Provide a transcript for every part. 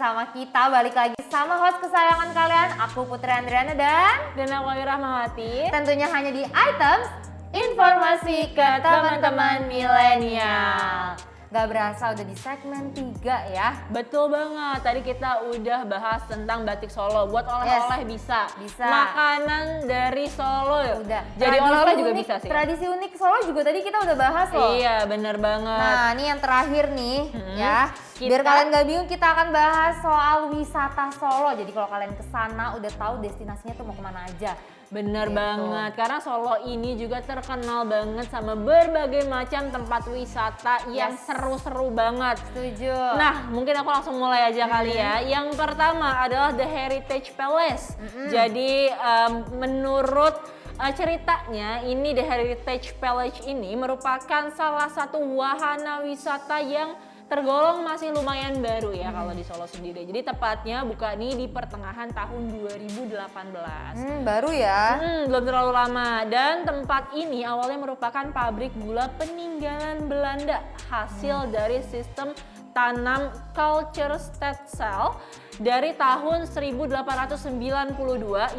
sama kita balik lagi sama host kesayangan kalian, aku Putri Andriana dan aku Ayu Rahmawati. tentunya hanya di Items Informasi ke teman-teman milenial. Gak berasa udah di segmen 3 ya. Betul banget, tadi kita udah bahas tentang batik Solo. Buat oleh-oleh bisa. Makanan dari Solo. Udah. Jadi oleh-oleh juga bisa sih. Tradisi unik Solo juga tadi kita udah bahas loh. Iya, bener banget. Nah, ini yang terakhir nih ya. Biar kalian gak bingung, kita akan bahas soal wisata Solo. Jadi kalau kalian kesana udah tahu destinasinya tuh mau kemana aja. Bener gitu. banget, karena Solo ini juga terkenal banget sama berbagai macam tempat wisata yang seru-seru banget. Setuju. Nah, mungkin aku langsung mulai aja kali ya. Yang pertama adalah The Heritage Palace. Jadi menurut ceritanya ini The Heritage Palace ini merupakan salah satu wahana wisata yang tergolong masih lumayan baru ya kalau di Solo sendiri. Jadi tepatnya buka nih di pertengahan tahun 2018. Baru ya. Belum terlalu lama. Dan tempat ini awalnya merupakan pabrik gula peninggalan Belanda hasil dari sistem tanam culture Stetsel dari tahun 1892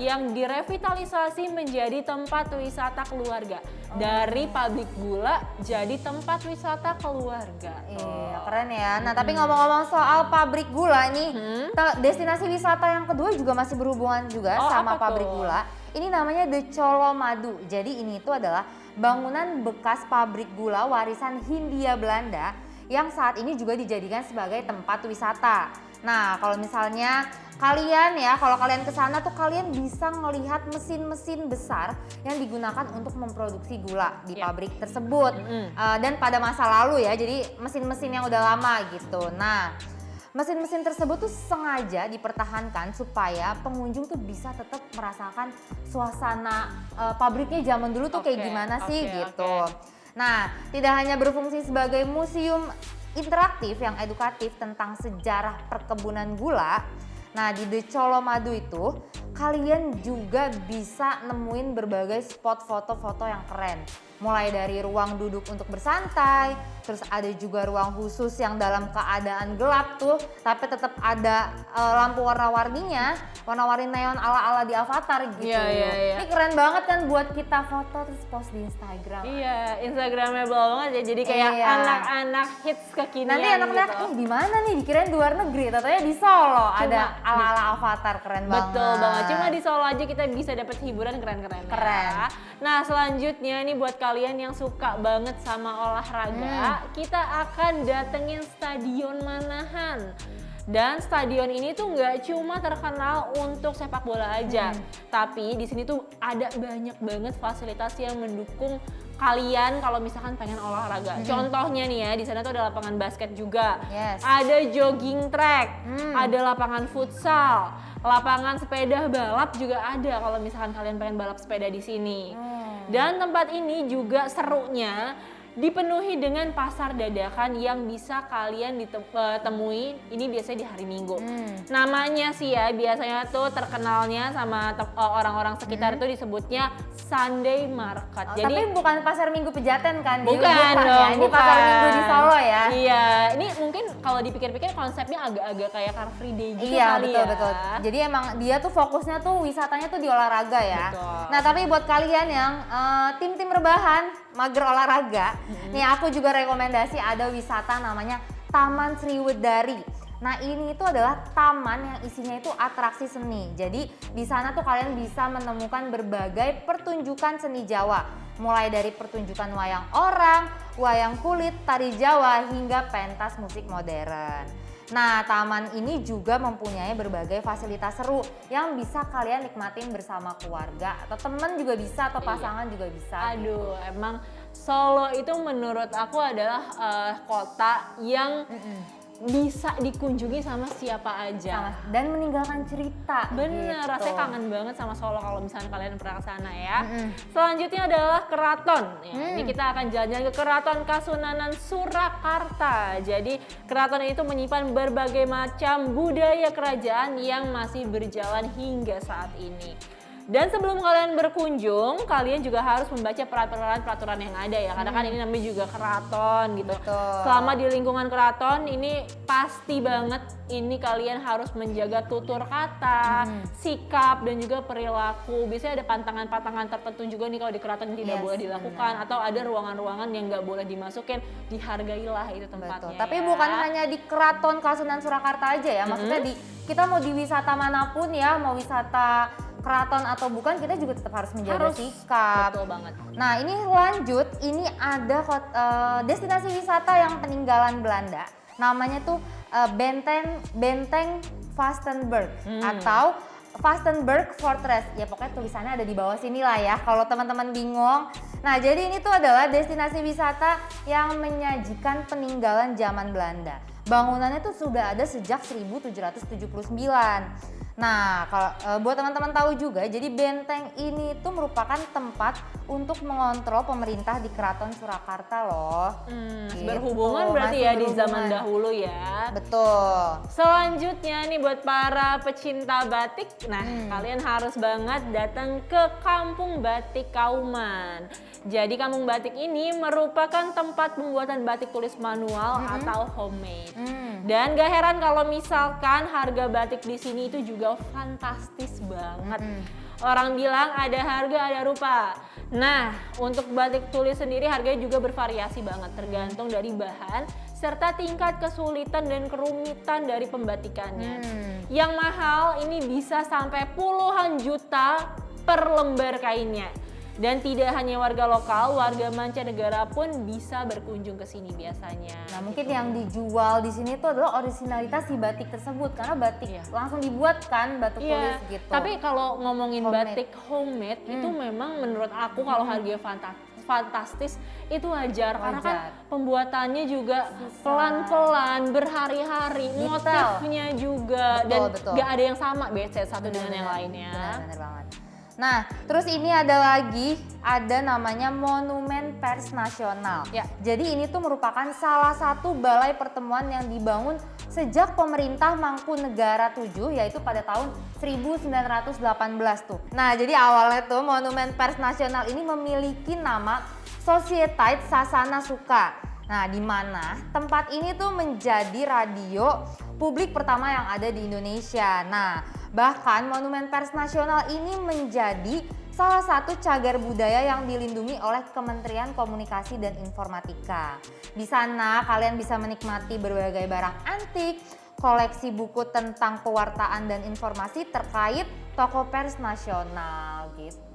yang direvitalisasi menjadi tempat wisata keluarga. Dari pabrik gula jadi tempat wisata keluarga. Iya, keren ya. Nah, tapi ngomong-ngomong soal pabrik gula nih, destinasi wisata yang kedua juga masih berhubungan juga sama pabrik gula. Ini namanya The Colomadu. Jadi ini itu adalah bangunan bekas pabrik gula warisan Hindia Belanda yang saat ini juga dijadikan sebagai tempat wisata. Nah, kalau misalnya kalian kalau kalian ke sana tuh kalian bisa ngelihat mesin-mesin besar yang digunakan untuk memproduksi gula di pabrik tersebut. Dan pada masa lalu ya, jadi mesin-mesin yang udah lama gitu. Nah, mesin-mesin tersebut tuh sengaja dipertahankan supaya pengunjung tuh bisa tetap merasakan suasana pabriknya zaman dulu tuh kayak gimana sih gitu. Nah, tidak hanya berfungsi sebagai museum interaktif yang edukatif tentang sejarah perkebunan gula. Nah, di The Colomadu itu kalian juga bisa nemuin berbagai spot foto-foto yang keren. Mulai dari ruang duduk untuk bersantai, terus ada juga ruang khusus yang dalam keadaan gelap tuh, tapi tetap ada lampu warna-warninya, warna-warni neon ala-ala di Avatar gitu. Iya. Ini keren banget kan buat kita foto terus post di Instagram. Iya, Instagramable banget ya, jadi kayak anak-anak hits kekinian. Nanti anak-anak di mana nih, dikirain di luar negeri, katanya di Solo ada ala-ala Avatar, keren banget. Betul banget, cuma di Solo aja kita bisa dapat hiburan keren-keren. Keren. Nah, selanjutnya nih buat kalian yang suka banget sama olahraga, kita akan datengin Stadion Manahan. Dan stadion ini tuh nggak cuma terkenal untuk sepak bola aja, tapi di sini tuh ada banyak banget fasilitas yang mendukung kalian kalau misalkan pengen olahraga. Contohnya nih ya, di sana tuh ada lapangan basket juga, ada jogging track, ada lapangan futsal, lapangan sepeda balap juga ada kalau misalkan kalian pengen balap sepeda di sini. Dan tempat ini juga serunya dipenuhi dengan pasar dadakan yang bisa kalian temui ini biasanya di hari Minggu. Namanya sih ya biasanya tuh terkenalnya sama orang-orang sekitar itu disebutnya Sunday Market. Jadi tapi bukan pasar Minggu Pejaten kan? Bukan dong, ini pasar Minggu di Solo ya? Iya, ini mungkin kalau dipikir-pikir konsepnya agak-agak kayak Car Free Day gitu kali ya. Iya, betul. Jadi emang dia tuh fokusnya tuh wisatanya tuh di olahraga ya. Betul. Nah, tapi buat kalian yang tim-tim rebahan, mager olahraga, nih aku juga rekomendasi ada wisata namanya Taman Sriwedari. Nah, ini itu adalah taman yang isinya itu atraksi seni. Jadi di sana tuh kalian bisa menemukan berbagai pertunjukan seni Jawa. Mulai dari pertunjukan wayang orang, wayang kulit, tari Jawa, hingga pentas musik modern. Nah, taman ini juga mempunyai berbagai fasilitas seru yang bisa kalian nikmatin bersama keluarga atau teman juga bisa atau pasangan juga bisa. Aduh, emang Solo itu menurut aku adalah kota yang bisa dikunjungi sama siapa aja. Dan meninggalkan cerita. Bener, gitu. rasanya kangen banget sama Solo kalau misalnya kalian pernah ke sana ya. Selanjutnya adalah keraton. Ini kita akan jalan-jalan ke Keraton Kasunanan Surakarta. Jadi keraton itu menyimpan berbagai macam budaya kerajaan yang masih berjalan hingga saat ini. Dan sebelum kalian berkunjung, kalian juga harus membaca peraturan yang ada ya. Karena kan ini namanya juga keraton gitu. Betul. Selama di lingkungan keraton ini pasti banget ini kalian harus menjaga tutur kata, sikap dan juga perilaku. Biasanya ada pantangan-pantangan tertentu juga nih kalau di keraton tidak boleh dilakukan atau ada ruangan-ruangan yang nggak boleh dimasukin. Dihargailah itu tempatnya. Betul. Tapi ya. bukan hanya di Keraton Kasunan Surakarta aja ya. Maksudnya kita mau di wisata manapun ya, mau wisata keraton atau bukan, kita juga tetap harus menjaga sikap. Betul banget. Nah ini lanjut, ini ada destinasi wisata yang peninggalan Belanda. Namanya tuh Benteng Vastenburg atau Vastenburg Fortress. Ya pokoknya tulisannya ada di bawah sini lah ya kalau teman-teman bingung. Nah jadi ini tuh adalah destinasi wisata yang menyajikan peninggalan zaman Belanda. Bangunannya tuh sudah ada sejak 1779. Nah, kalau buat teman-teman tahu juga, jadi benteng ini tuh merupakan tempat untuk mengontrol pemerintah di Keraton Surakarta loh. Gitu. Berhubungan berarti ya di zaman dahulu ya. Betul. Selanjutnya nih buat para pecinta batik, nah kalian harus banget datang ke Kampung Batik Kauman. Jadi Kampung Batik ini merupakan tempat pembuatan batik tulis manual atau homemade. Dan gak heran kalau misalkan harga batik di sini itu juga fantastis banget. Orang bilang ada harga ada rupa. Nah, untuk batik tulis sendiri harganya juga bervariasi banget tergantung dari bahan serta tingkat kesulitan dan kerumitan dari pembatikannya. Yang mahal ini bisa sampai puluhan juta per lembar kainnya. Dan tidak hanya warga lokal, warga mancanegara pun bisa berkunjung ke sini biasanya. Nah, mungkin yang dijual di sini itu adalah originalitas si batik tersebut karena batik langsung dibuat kan batik tulis gitu. Tapi kalau ngomongin batik homemade itu memang menurut aku kalau harganya fantastis itu wajar karena kan pembuatannya juga pelan-pelan berhari-hari, motifnya juga dan gak ada yang sama beda satu dengan yang lainnya. Benar banget. Nah, terus ini ada namanya Monumen Pers Nasional. Ya, jadi ini tuh merupakan salah satu balai pertemuan yang dibangun sejak pemerintah Mangkunegara 7 yaitu pada tahun 1918 tuh. Nah, jadi awalnya tuh Monumen Pers Nasional ini memiliki nama Societeit Sasana Suka. Nah, di mana tempat ini tuh menjadi radio publik pertama yang ada di Indonesia. Nah, bahkan Monumen Pers Nasional ini menjadi salah satu cagar budaya yang dilindungi oleh Kementerian Komunikasi dan Informatika. Di sana kalian bisa menikmati berbagai barang antik, koleksi buku tentang pewartaan dan informasi terkait tokoh pers nasional gitu.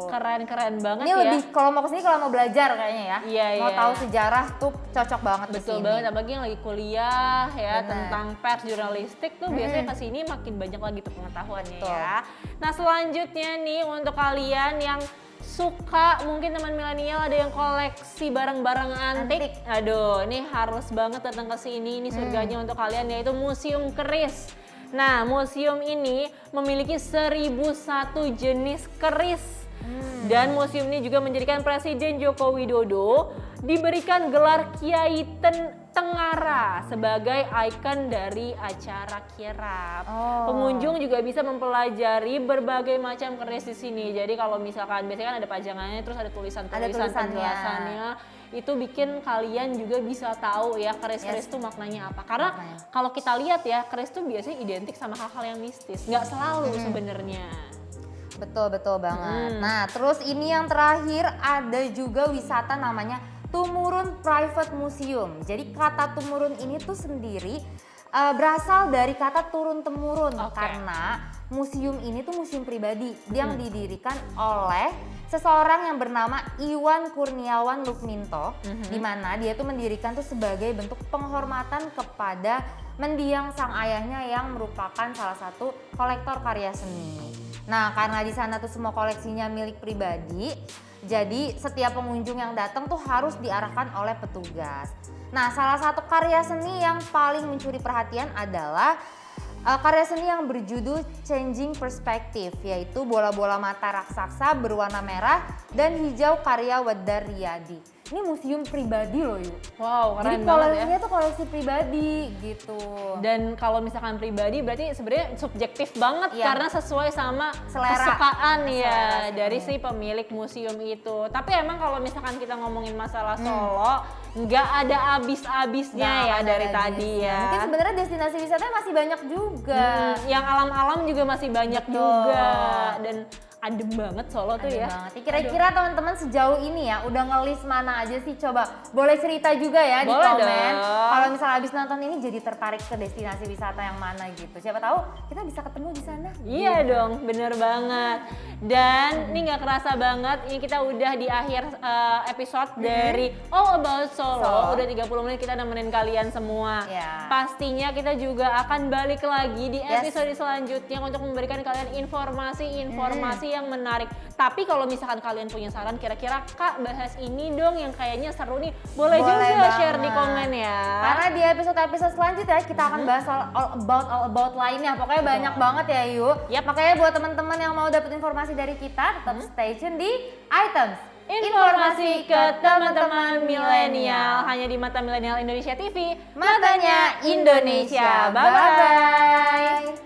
Keren-keren banget ini ya. Ini lebih kalau mau kesini kalau mau belajar kayaknya ya. Iya, mau tahu sejarah tuh cocok banget kesini. Betul banget, apalagi yang lagi kuliah ya tentang pers jurnalistik tuh biasanya kesini makin banyak lagi tuh pengetahuannya ya. Nah selanjutnya nih untuk kalian yang suka mungkin teman milenial ada yang koleksi barang-barang antik. Aduh, ini harus banget datang ke sini. Ini surganya untuk kalian yaitu Museum Keris. Nah, museum ini memiliki 1001 jenis keris. Dan museum ini juga menjadikan Presiden Joko Widodo diberikan gelar Kiai Tengara sebagai ikon dari acara kirap. Pengunjung juga bisa mempelajari berbagai macam keris di sini. Jadi kalau misalkan biasanya kan ada pajangannya terus ada tulisan-tulisan penjelasannya. Itu bikin kalian juga bisa tahu ya keris-keris itu maknanya apa. Karena kalau kita lihat ya keris itu biasanya identik sama hal-hal yang mistis. Nggak selalu sebenarnya. Betul banget. Nah terus ini yang terakhir ada juga wisata namanya Tumurun Private Museum. Jadi kata Tumurun ini tuh sendiri berasal dari kata turun-temurun karena museum ini tuh museum pribadi yang didirikan oleh seseorang yang bernama Iwan Kurniawan Lukminto, di mana dia tuh mendirikan tuh sebagai bentuk penghormatan kepada mendiang sang ayahnya yang merupakan salah satu kolektor karya seni. Nah, karena di sana tuh semua koleksinya milik pribadi, jadi setiap pengunjung yang datang tuh harus diarahkan oleh petugas. Nah, salah satu karya seni yang paling mencuri perhatian adalah karya seni yang berjudul Changing Perspective, yaitu bola-bola mata raksasa berwarna merah dan hijau karya Wedar Riyadi. ini museum pribadi loh yuk. Wow, Jadi keren banget ya. koleksinya tuh koleksi pribadi gitu. Dan kalau misalkan pribadi berarti sebenarnya subjektif banget Iya. karena sesuai sama Selera. kesukaan ya Selera dari si pemilik museum itu. Tapi emang kalau misalkan kita ngomongin masalah Solo, nggak ada habis-habisnya Nggak ya akan dari ada tadi habisnya. ya. Mungkin sebenarnya destinasi wisatanya masih banyak juga. Yang alam-alam juga masih banyak Betul. juga dan adem banget Solo tuh Adem ya. banget. Kira-kira teman-teman sejauh ini ya udah ngelis mana aja sih, coba boleh cerita juga ya di Boleh komen. dong. Kalau misalnya habis nonton ini jadi tertarik ke destinasi wisata yang mana gitu. Siapa tahu kita bisa ketemu di sana. Iya dong, bener banget. Dan ini nggak kerasa banget, ini kita udah di akhir episode dari All About Solo. Udah 30 menit kita nemenin kalian semua. Ya. Pastinya kita juga akan balik lagi di Yes. episode selanjutnya untuk memberikan kalian informasi-informasi yang menarik. Tapi kalau misalkan kalian punya saran, kira-kira Kak bahas ini dong yang kayaknya seru nih, boleh juga banget. share di komen ya. Karena di episode-episode selanjutnya kita akan bahas soal all about lainnya. Pokoknya banyak banget ya Yu. Yap. Makanya buat teman-teman yang mau dapat informasi dari kita, tetap stay tune di Items. Informasi ke teman-teman milenial hanya di Mata Milenial Indonesia TV. Matanya Indonesia. Bye-bye.